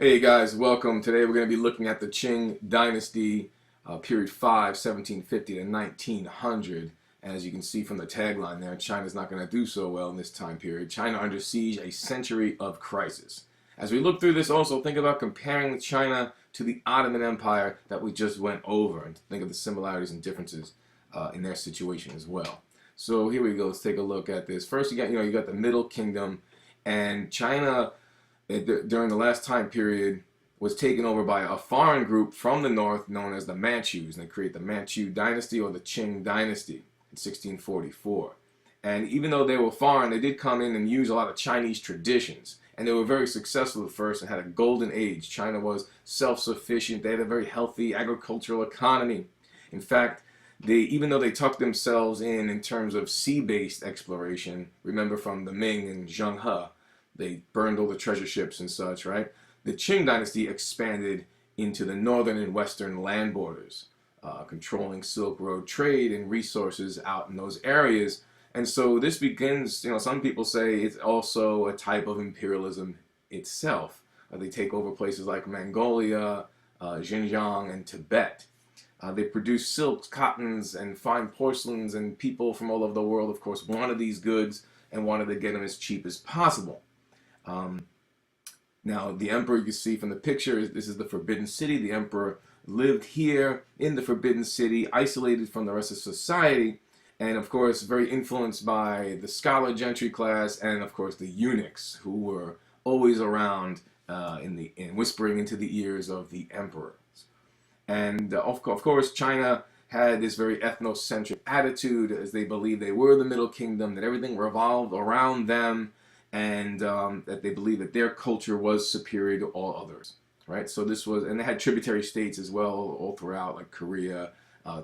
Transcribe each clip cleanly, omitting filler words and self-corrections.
Hey guys, welcome. Today we're going to be looking at the Qing Dynasty, period 5, 1750 to 1900. As you can see from the tagline there, China's not going to do so well in this time period. China under siege, a century of crisis. As we look through this, also think about comparing China to the Ottoman Empire that we just went over, and think of the similarities and differences in their situation as well. So here we go. Let's take a look at this. First, you got the Middle Kingdom, and China during the last time period was taken over by a foreign group from the north known as the Manchus, and they create the Manchu Dynasty or the Qing Dynasty in 1644. And even though they were foreign, they did come in and use a lot of Chinese traditions, and they were very successful at first and had a golden age. China was self-sufficient. They had a very healthy agricultural economy. In fact, even though they tucked themselves in terms of sea-based exploration, remember from the Ming and Zheng He, they burned all the treasure ships and such, right? The Qing Dynasty expanded into the northern and western land borders, controlling Silk Road trade and resources out in those areas. And so this begins, some people say it's also a type of imperialism itself. They take over places like Mongolia, Xinjiang, and Tibet. They produce silks, cottons, and fine porcelains, and people from all over the world, of course, wanted these goods and wanted to get them as cheap as possible. Now, the emperor, you can see from the picture, this is the Forbidden City. The emperor lived here in the Forbidden City, isolated from the rest of society, and of course, very influenced by the scholar gentry class and, of course, the eunuchs, who were always around in whispering into the ears of the emperors. And of course, China had this very ethnocentric attitude, as they believed they were the Middle Kingdom, that everything revolved around them, and that they believed that their culture was superior to all others, right? So this was, and they had tributary states as well all throughout, like Korea,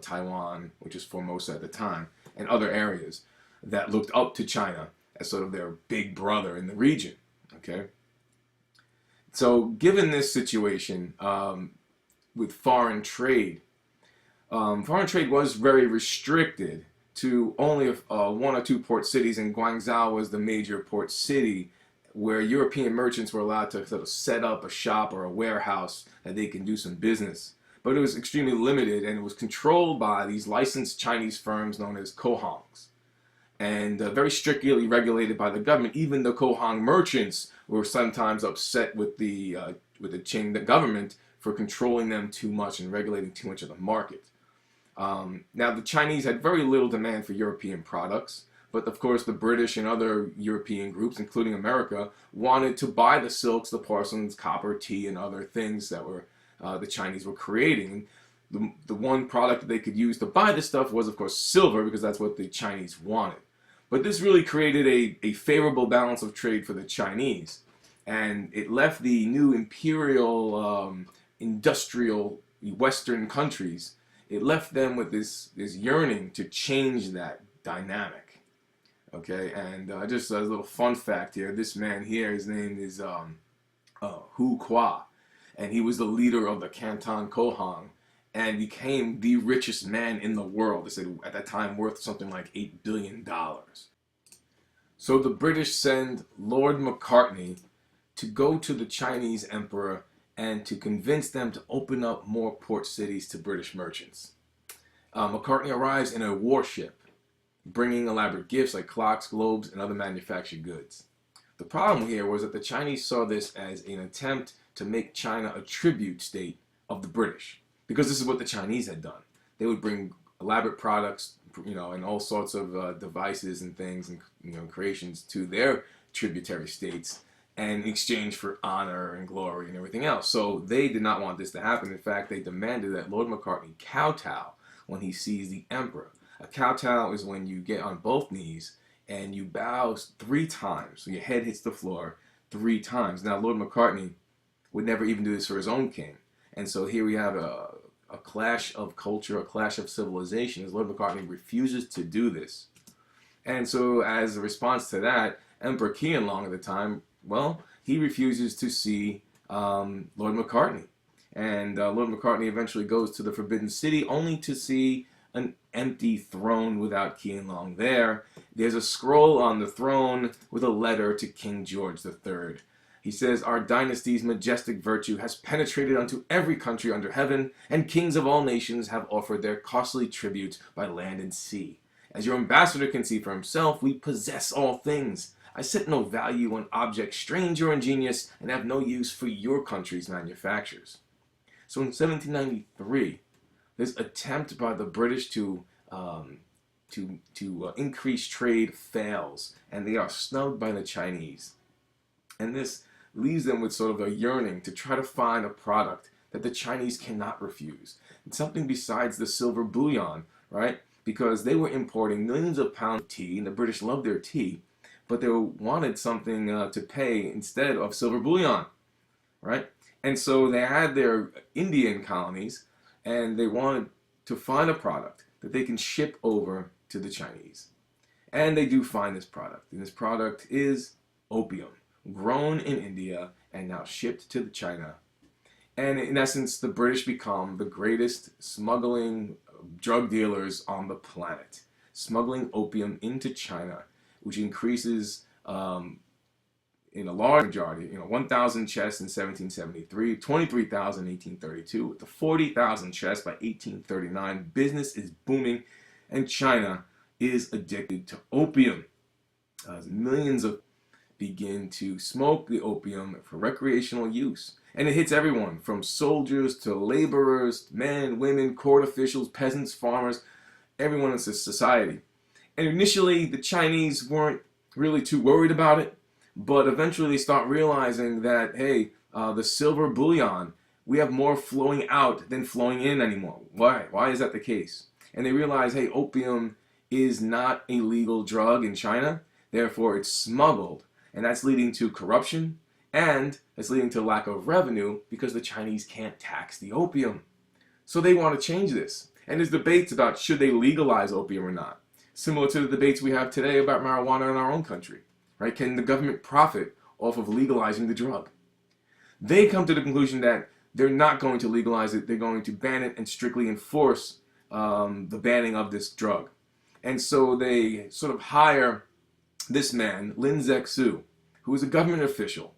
Taiwan, which is Formosa at the time, and other areas that looked up to China as sort of their big brother in the region, okay? So given this situation with foreign trade was very restricted to only one or two port cities, and Guangzhou was the major port city where European merchants were allowed to sort of set up a shop or a warehouse that they can do some business. But it was extremely limited, and it was controlled by these licensed Chinese firms known as Kohangs, and very strictly regulated by the government. Even the Kohang merchants were sometimes upset with the Qing government for controlling them too much and regulating too much of the market. Now, the Chinese had very little demand for European products, but of course the British and other European groups, including America, wanted to buy the silks, the porcelains, copper, tea, and other things that were the Chinese were creating. The one product that they could use to buy this stuff was, of course, silver, because that's what the Chinese wanted. But this really created a favorable balance of trade for the Chinese, and it left the new imperial industrial Western countries, it left them with this yearning to change that dynamic. Okay, and just a little fun fact here, this man here, his name is Hu Qua, and he was the leader of the Canton Kohang and became the richest man in the world. They said at that time worth something like $8 billion. So the British send Lord Macartney to go to the Chinese emperor and to convince them to open up more port cities to British merchants. Macartney arrives in a warship, bringing elaborate gifts like clocks, globes, and other manufactured goods. The problem here was that the Chinese saw this as an attempt to make China a tribute state of the British, because this is what the Chinese had done. They would bring elaborate products, and all sorts of devices and things and creations to their tributary states, and in exchange for honor and glory and everything else. So they did not want this to happen. In fact, they demanded that Lord Macartney kowtow when he sees the emperor. A kowtow is when you get on both knees and you bow 3 times. So your head hits the floor 3 times. Now, Lord Macartney would never even do this for his own king. And so here we have a clash of culture, a clash of civilization, as Lord Macartney refuses to do this. And so as a response to that, Emperor Qianlong at the time, well, he refuses to see Lord Macartney. And Lord Macartney eventually goes to the Forbidden City only to see an empty throne without Qianlong there. There's a scroll on the throne with a letter to King George III. He says, "Our dynasty's majestic virtue has penetrated unto every country under heaven, and kings of all nations have offered their costly tribute by land and sea. As your ambassador can see for himself, we possess all things. I set no value on objects strange or ingenious, and have no use for your country's manufactures." So in 1793, this attempt by the British to increase trade fails, and they are snubbed by the Chinese. And this leaves them with sort of a yearning to try to find a product that the Chinese cannot refuse. It's something besides the silver bullion, right? Because they were importing millions of pounds of tea, and the British loved their tea, but they wanted something to pay instead of silver bullion, right? And so they had their Indian colonies, and they wanted to find a product that they can ship over to the Chinese. And they do find this product, and this product is opium, grown in India and now shipped to China. And in essence, the British become the greatest smuggling drug dealers on the planet, smuggling opium into China, which increases in a large majority, 1,000 chests in 1773, 23,000 in 1832, to 40,000 chests by 1839. Business is booming, and China is addicted to opium. Millions of begin to smoke the opium for recreational use. And it hits everyone, from soldiers to laborers, men, women, court officials, peasants, farmers, everyone in society. And initially, the Chinese weren't really too worried about it, but eventually they start realizing that, hey, the silver bullion, we have more flowing out than flowing in anymore. Why? Why is that the case? And they realize, hey, opium is not a legal drug in China, therefore it's smuggled. And that's leading to corruption, and it's leading to lack of revenue because the Chinese can't tax the opium. So they want to change this. And there's debates about should they legalize opium or not. Similar to the debates we have today about marijuana in our own country. Right? Can the government profit off of legalizing the drug? They come to the conclusion that they're not going to legalize it. They're going to ban it and strictly enforce the banning of this drug. And so they sort of hire this man, Lin Zexu, who is a government official,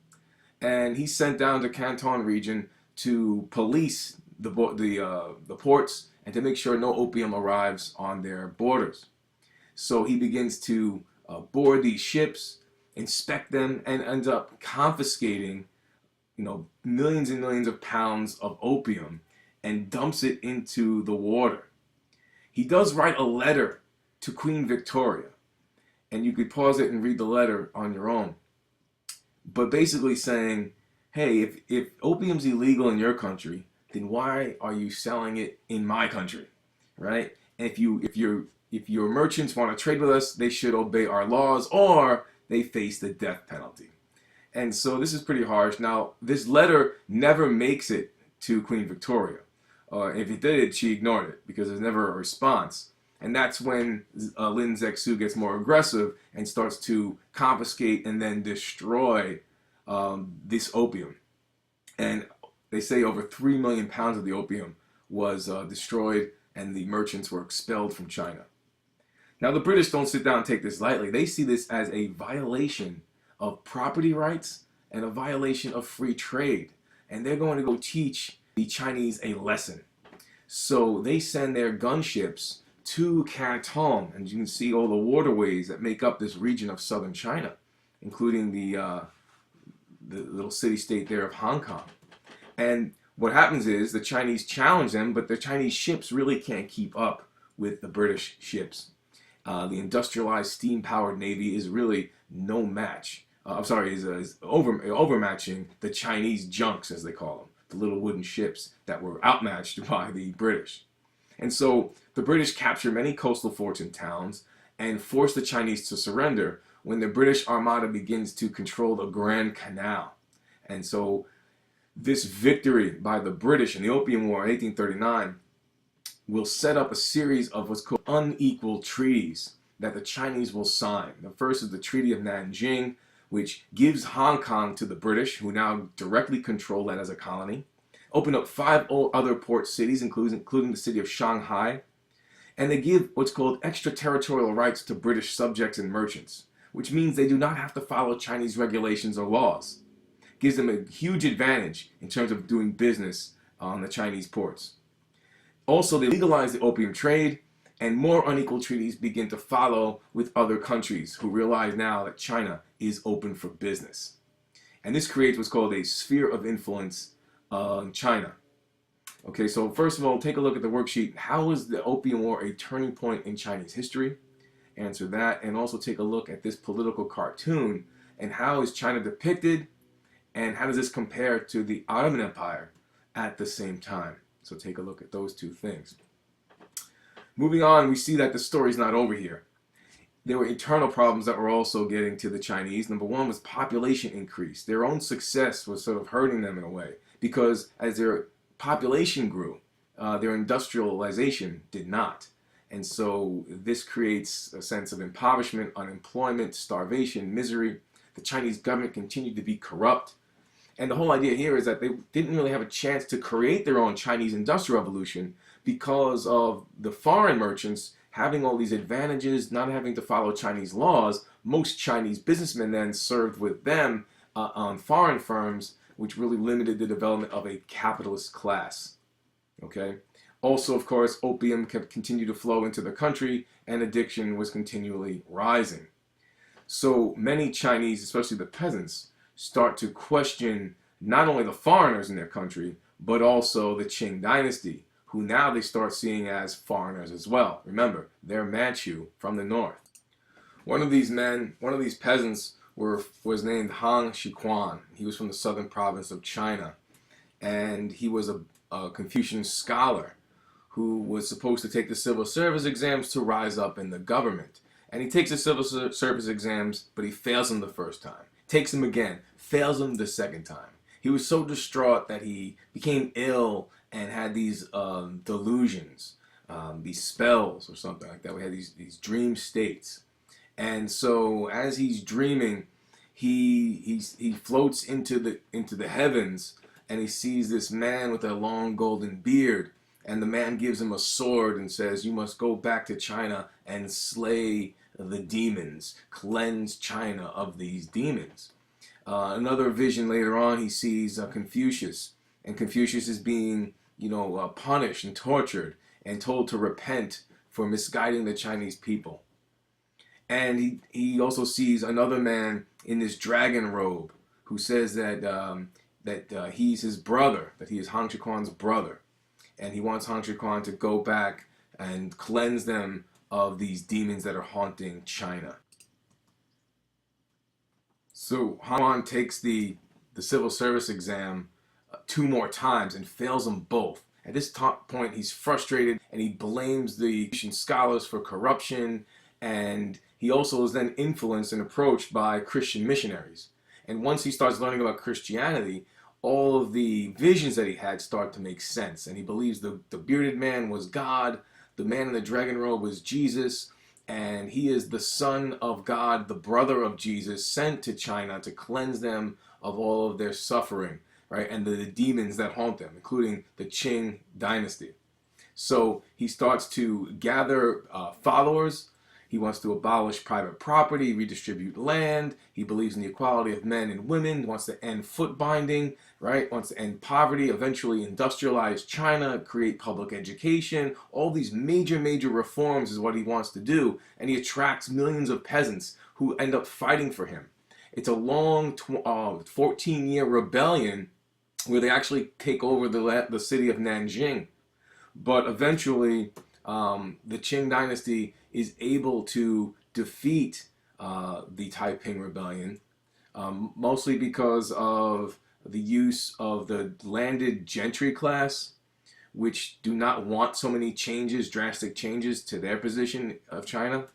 and he's sent down to Canton region to police the ports and to make sure no opium arrives on their borders. So he begins to board these ships, inspect them, and ends up confiscating, millions and millions of pounds of opium and dumps it into the water. He does write a letter to Queen Victoria, and you could pause it and read the letter on your own. But basically saying, hey, if opium's illegal in your country, then why are you selling it in my country, right? And if your merchants want to trade with us, they should obey our laws, or they face the death penalty. And so this is pretty harsh. Now, this letter never makes it to Queen Victoria. If it did, she ignored it because there's never a response. And that's when Lin Zexu gets more aggressive and starts to confiscate and then destroy this opium. And they say over 3 million pounds of the opium was destroyed, and the merchants were expelled from China. Now, the British don't sit down and take this lightly. They see this as a violation of property rights and a violation of free trade. And they're going to go teach the Chinese a lesson. So they send their gunships to Canton, and you can see all the waterways that make up this region of southern China, including the little city-state there of Hong Kong. And what happens is the Chinese challenge them, but the Chinese ships really can't keep up with the British ships. The industrialized steam-powered Navy is really no match. Is overmatching the Chinese junks, as they call them, the little wooden ships that were outmatched by the British. And so the British capture many coastal forts and towns and force the Chinese to surrender when the British Armada begins to control the Grand Canal. And so this victory by the British in the Opium War in 1839 will set up a series of what's called unequal treaties that the Chinese will sign. The first is the Treaty of Nanjing, which gives Hong Kong to the British, who now directly control that as a colony. Open up 5 other port cities, including the city of Shanghai. And they give what's called extraterritorial rights to British subjects and merchants, which means they do not have to follow Chinese regulations or laws. gives them a huge advantage in terms of doing business on the Chinese ports. Also, they legalize the opium trade, and more unequal treaties begin to follow with other countries who realize now that China is open for business. And this creates what's called a sphere of influence in China. Okay, so first of all, take a look at the worksheet. How is the Opium War a turning point in Chinese history? Answer that, and also take a look at this political cartoon and how is China depicted, and how does this compare to the Ottoman Empire at the same time? So take a look at those two things. Moving on, we see that the story's not over here. There were internal problems that were also getting to the Chinese. Number one was population increase. Their own success was sort of hurting them in a way, because as their population grew, their industrialization did not. And so this creates a sense of impoverishment, unemployment, starvation, misery. The Chinese government continued to be corrupt. And the whole idea here is that they didn't really have a chance to create their own Chinese Industrial Revolution because of the foreign merchants having all these advantages, not having to follow Chinese laws. Most Chinese businessmen then served with them on foreign firms, which really limited the development of a capitalist class. Okay. Also, of course, opium continued to flow into the country, and addiction was continually rising. So many Chinese, especially the peasants, start to question not only the foreigners in their country, but also the Qing Dynasty, who now they start seeing as foreigners as well. Remember, they're Manchu from the north. One of these men, one of these peasants, was named Han Shiquan. He was from the southern province of China, and he was a Confucian scholar who was supposed to take the civil service exams to rise up in the government. And he takes the civil service exams, but he fails them the first time. Takes them again, fails them the second time. He was so distraught that he became ill and had these delusions, these spells or something like that. We had these dream states. And so as he's dreaming, he floats into the heavens, and he sees this man with a long golden beard. And the man gives him a sword and says, "You must go back to China and slay the demons, cleanse China of these demons." Another vision later on, he sees Confucius, and Confucius is being, punished and tortured and told to repent for misguiding the Chinese people. And he also sees another man in this dragon robe who says that he's his brother, that he is Han Shiquan's brother. And he wants Han Shiquan to go back and cleanse them of these demons that are haunting China. So Han takes the civil service exam 2 more times and fails them both. At this point, he's frustrated, and he blames the Confucian scholars for corruption, and he also is then influenced and approached by Christian missionaries. And once he starts learning about Christianity, all of the visions that he had start to make sense. And he believes the bearded man was God, the man in the dragon robe was Jesus, and he is the son of God, the brother of Jesus, sent to China to cleanse them of all of their suffering, right? And the demons that haunt them, including the Qing Dynasty. So he starts to gather followers. He wants to abolish private property, redistribute land. He believes in the equality of men and women. He wants to end foot binding, right? Wants to end poverty, eventually industrialize China, create public education. All these major reforms is what he wants to do. And he attracts millions of peasants who end up fighting for him. It's a long 14-year rebellion where they actually take over the city of Nanjing. But eventually, the Qing Dynasty is able to defeat the Taiping Rebellion, mostly because of the use of the landed gentry class, which do not want so many drastic changes to their position of China.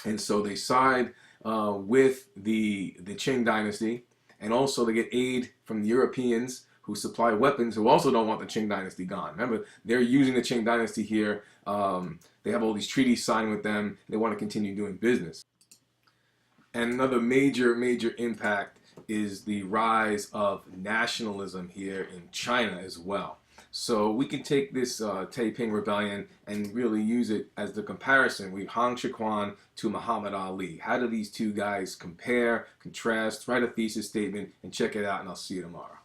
And so they side with the Qing Dynasty, and also they get aid from the Europeans who supply weapons, who also don't want the Qing Dynasty gone. Remember, they're using the Qing Dynasty here. They have all these treaties signed with them. They want to continue doing business. And another major impact is the rise of nationalism here in China as well. So we can take this Taiping rebellion and really use it as the comparison. We Hong Xiuquan to Muhammad Ali. How do these two guys compare, contrast? Write a thesis statement and check it out, and I'll see you tomorrow.